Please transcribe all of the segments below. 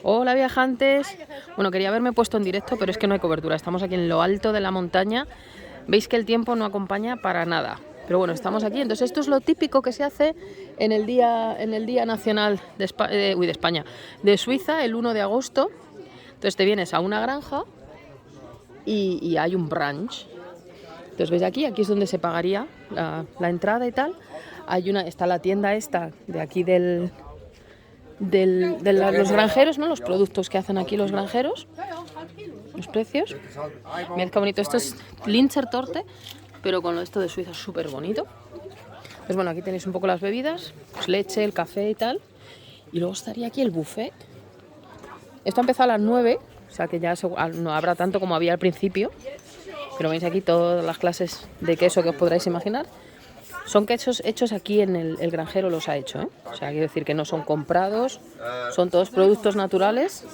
Hola viajantes. Bueno, quería haberme puesto en directo, pero es que no hay cobertura. Estamos aquí en lo alto de la montaña. Veis que el tiempo no acompaña para nada. Pero bueno, estamos aquí. Entonces esto es lo típico que se hace en el día nacional de España, de Suiza, el 1 de agosto. Entonces te vienes a una granja y hay un brunch. Entonces veis aquí es donde se pagaría la entrada y tal. Está la tienda esta de aquí de los granjeros, ¿no? Los productos que hacen aquí los granjeros, los precios. Mirad qué bonito, esto es Linzer Torte, pero con esto de Suiza súper bonito. Pues bueno, aquí tenéis un poco las bebidas, pues leche, el café y tal. Y luego estaría aquí el buffet. Esto ha empezado a las 9, o sea que ya no habrá tanto como había al principio. Pero veis aquí todas las clases de queso que os podráis imaginar. Son quesos hechos aquí en el granjero, los ha hecho, ¿eh? O sea, quiero decir que no son comprados, son todos productos naturales.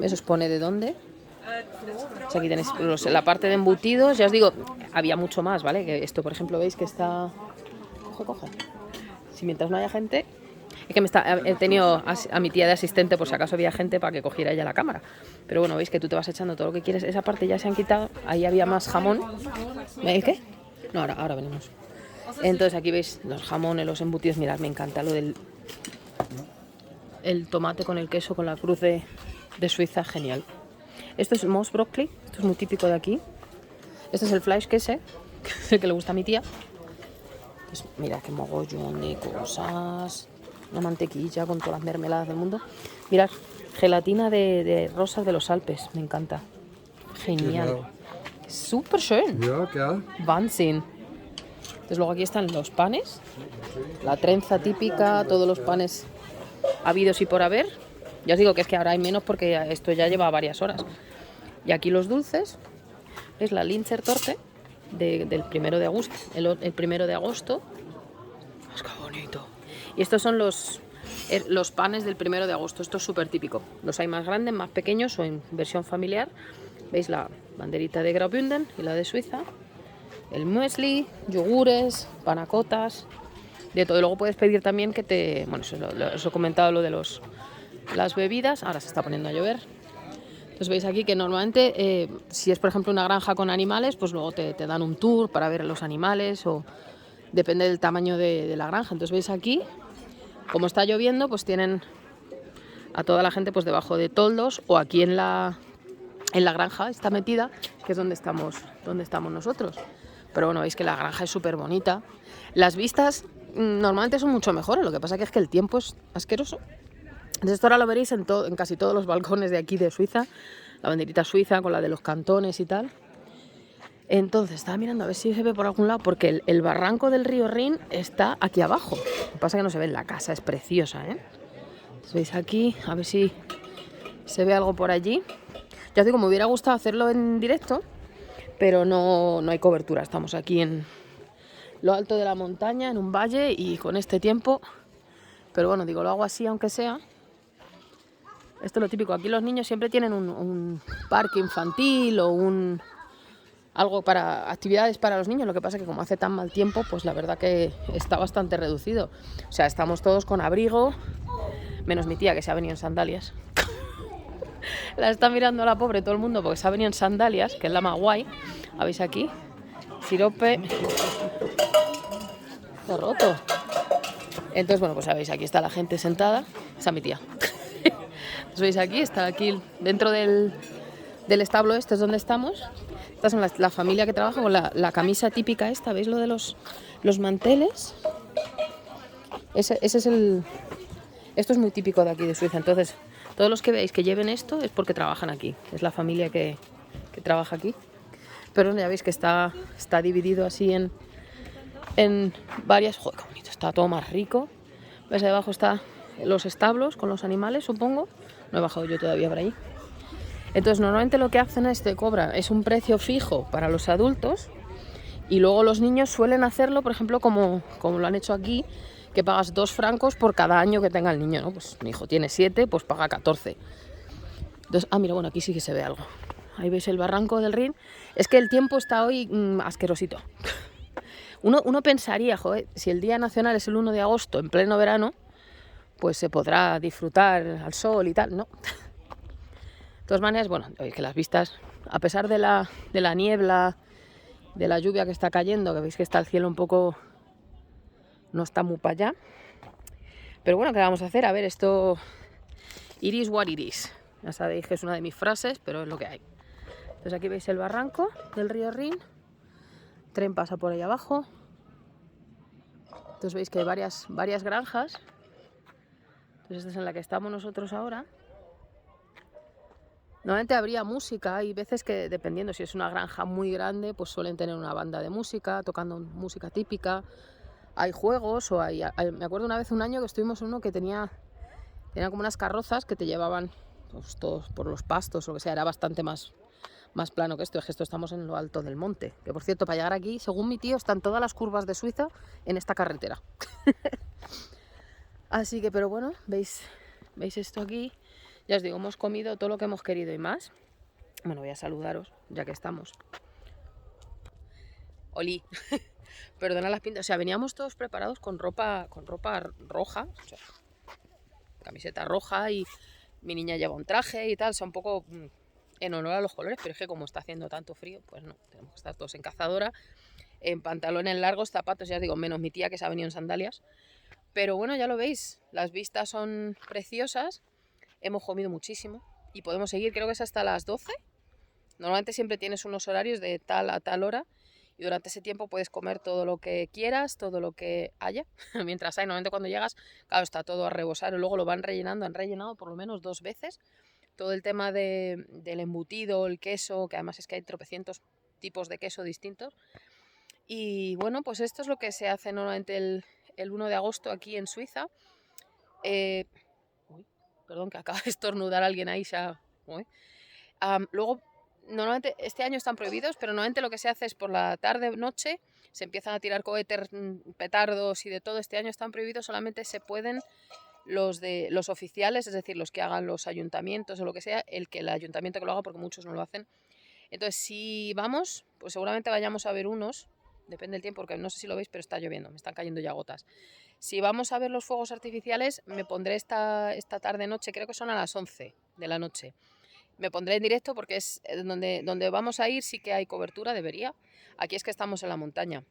Eso os pone de dónde. O sea, aquí tenéis la parte de embutidos. Ya os digo, había mucho más, ¿vale? Que esto, por ejemplo, veis que está... Coge. Si mientras no haya gente... Es que he tenido a mi tía de asistente por si acaso había gente para que cogiera ella la cámara. Pero bueno, veis que tú te vas echando todo lo que quieres. Esa parte ya se han quitado. Ahí había más jamón. ¿El qué? No, ahora venimos. Entonces aquí veis los jamones, los embutidos. Mirad, me encanta lo del el tomate con el queso, con la cruz de Suiza, genial. Esto es Moss Broccoli, esto es muy típico de aquí. Este es el Fleischkäse, que es el que le gusta a mi tía. Pues mira qué mogollón de cosas. Una mantequilla con todas las mermeladas del mundo. Mirad, gelatina de rosas de los Alpes, me encanta. Genial. Súper schön. Wahnsinn. Entonces luego aquí están los panes, la trenza típica, todos los panes habidos y por haber. Ya os digo que es que ahora hay menos porque esto ya lleva varias horas. Y aquí los dulces, es la Linzer Torte del 1 de agosto. El 1 de agosto. ¡Qué bonito! Y estos son los panes del 1 de agosto. Esto es súper típico. Los hay más grandes, más pequeños o en versión familiar. ¿Veis la banderita de Graubünden y la de Suiza? El muesli, yogures, panacotas, de todo. Y luego puedes pedir también que bueno, os he comentado lo de las bebidas. Ahora se está poniendo a llover. Entonces veis aquí que normalmente, si es por ejemplo una granja con animales, pues luego te dan un tour para ver los animales o depende del tamaño de la granja. Entonces veis aquí, como está lloviendo, pues tienen a toda la gente pues debajo de toldos o aquí en la granja está metida, que es donde estamos nosotros. Pero bueno, veis que la granja es súper bonita. Las vistas normalmente son mucho mejores, lo que pasa que es que el tiempo es asqueroso. Entonces esto ahora lo veréis en casi todos los balcones de aquí de Suiza, la banderita suiza con la de los cantones y tal. Entonces estaba mirando a ver si se ve por algún lado, porque el barranco del río Rin está aquí abajo. Lo que pasa que no se ve en la casa, es preciosa, ¿eh? Entonces veis aquí, a ver si se ve algo por allí. Ya os digo, me hubiera gustado hacerlo en directo, pero no hay cobertura. Estamos aquí en lo alto de la montaña, en un valle y con este tiempo. Pero bueno, digo, lo hago así aunque sea. Esto es lo típico. Aquí los niños siempre tienen un parque infantil o algo para actividades para los niños. Lo que pasa es que como hace tan mal tiempo, pues la verdad que está bastante reducido. O sea, estamos todos con abrigo, menos mi tía que se ha venido en sandalias. La está mirando a la pobre todo el mundo porque se ha venido en sandalias, que es la más guay. ¿Veis aquí? Sirope. Está roto. Entonces, bueno, pues sabéis, aquí está la gente sentada. Esa es mi tía. Entonces, veis aquí, está aquí dentro del establo este es donde estamos. Esta son la familia que trabaja con la camisa típica esta. ¿Veis lo de los manteles? Ese es esto es muy típico de aquí de Suiza. Entonces, todos los que veáis que lleven esto es porque trabajan aquí. Es la familia que trabaja aquí. Pero ya veis que está dividido así en varias... Joder, qué bonito. Está todo más rico. ¿Ves? Ahí abajo están los establos con los animales, supongo. No he bajado yo todavía por ahí. Entonces, normalmente lo que hacen es te cobran es un precio fijo para los adultos y luego los niños suelen hacerlo, por ejemplo, como lo han hecho aquí, que pagas 2 francos por cada año que tenga el niño, ¿no? Pues mi hijo tiene 7, pues paga 14. Entonces, mira, bueno, aquí sí que se ve algo. Ahí veis el barranco del Rin. Es que el tiempo está hoy asquerosito. Uno pensaría, joder, si el Día Nacional es el 1 de agosto, en pleno verano, pues se podrá disfrutar al sol y tal, ¿no? De todas maneras, bueno, veis que las vistas, a pesar de la niebla, de la lluvia que está cayendo, que veis que está el cielo un poco, no está muy para allá, pero bueno, ¿qué vamos a hacer? A ver, esto, it is what it is. Ya sabéis que es una de mis frases, pero es lo que hay. Entonces aquí veis el barranco del río Rin, el tren pasa por ahí abajo. Entonces veis que hay varias granjas. Entonces esta es en la que estamos nosotros ahora. Normalmente habría música, hay veces que dependiendo si es una granja muy grande, pues suelen tener una banda de música, tocando música típica. Hay juegos, me acuerdo una vez un año que estuvimos en uno que tenía como unas carrozas que te llevaban pues, todos por los pastos o lo que sea, era bastante más plano que esto, es que esto estamos en lo alto del monte. Que por cierto, para llegar aquí, según mi tío, están todas las curvas de Suiza en esta carretera. Así que, pero bueno, ¿veis esto aquí? Ya os digo, hemos comido todo lo que hemos querido y más. Bueno, voy a saludaros, ya que estamos. Oli. Perdona las pintas, o sea, veníamos todos preparados con ropa roja, o sea, camiseta roja y mi niña lleva un traje y tal, o sea, un poco en honor a los colores, pero es que como está haciendo tanto frío, pues no, tenemos que estar todos en cazadora, en pantalones largos, zapatos, ya os digo, menos mi tía que se ha venido en sandalias. Pero bueno, ya lo veis, las vistas son preciosas, hemos comido muchísimo y podemos seguir, creo que es hasta las 12. Normalmente siempre tienes unos horarios de tal a tal hora y durante ese tiempo puedes comer todo lo que quieras, todo lo que haya. Mientras hay, normalmente cuando llegas, claro, está todo a rebosar y luego lo van rellenando, han rellenado por lo menos 2 veces. Todo el tema del embutido, el queso, que además es que hay tropecientos tipos de queso distintos. Y bueno, pues esto es lo que se hace normalmente el 1 de agosto aquí en Suiza. Perdón, que acaba de estornudar alguien ahí. Luego, normalmente este año están prohibidos, pero normalmente lo que se hace es por la tarde-noche se empiezan a tirar cohetes, petardos y de todo. Este año están prohibidos, solamente se pueden los oficiales, es decir, los que hagan los ayuntamientos o lo que sea, el ayuntamiento que lo haga, porque muchos no lo hacen. Entonces, si vamos, pues seguramente vayamos a ver unos, depende del tiempo, porque no sé si lo veis, pero está lloviendo, me están cayendo ya gotas. Si vamos a ver los fuegos artificiales, me pondré esta tarde-noche, creo que son a las 11 de la noche. Me pondré en directo porque es donde vamos a ir, sí que hay cobertura, debería. Aquí es que estamos en la montaña.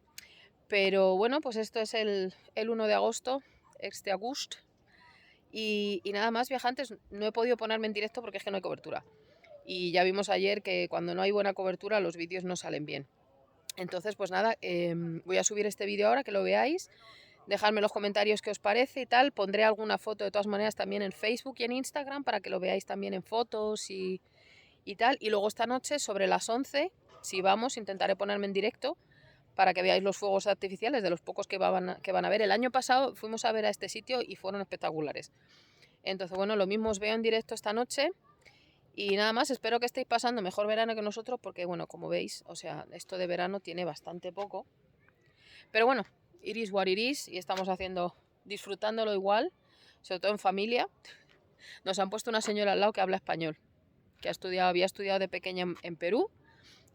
Pero bueno, pues esto es el 1 de agosto, este agosto. Y nada más, viajantes, no he podido ponerme en directo porque es que no hay cobertura. Y ya vimos ayer que cuando no hay buena cobertura los vídeos no salen bien. Entonces, pues nada, voy a subir este vídeo ahora, que lo veáis. Dejadme en los comentarios qué os parece y tal. Pondré alguna foto de todas maneras también en Facebook y en Instagram para que lo veáis también en fotos y tal. Y luego esta noche, sobre las 11, si vamos, intentaré ponerme en directo para que veáis los fuegos artificiales, de los pocos que van a ver. El año pasado fuimos a ver a este sitio y fueron espectaculares. Entonces, bueno, lo mismo os veo en directo esta noche. Y nada más, espero que estéis pasando mejor verano que nosotros, porque bueno, como veis, o sea, esto de verano tiene bastante poco. Pero bueno, it is what it is, y estamos disfrutándolo igual, sobre todo en familia. Nos han puesto una señora al lado que habla español, que había estudiado de pequeña en Perú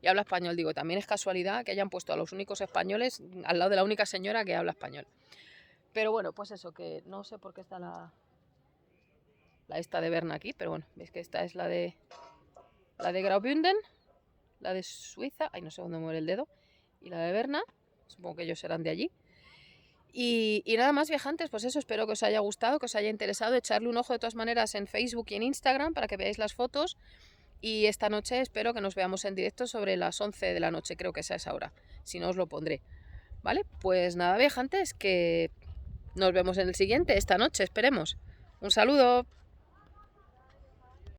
y habla español. Digo, también es casualidad que hayan puesto a los únicos españoles al lado de la única señora que habla español. Pero bueno, pues eso, que no sé por qué está la esta de Berna aquí, pero bueno, veis que esta es la de Graubünden, la de Suiza, ay, no sé dónde muere el dedo, y la de Berna, supongo que ellos serán de allí. Y nada más, viajantes, pues eso, espero que os haya gustado, que os haya interesado, echarle un ojo de todas maneras en Facebook y en Instagram para que veáis las fotos. Y esta noche espero que nos veamos en directo sobre las 11 de la noche, creo que esa es ahora, si no os lo pondré. ¿Vale? Pues nada, viajantes, que nos vemos en el siguiente, esta noche, esperemos. Un saludo.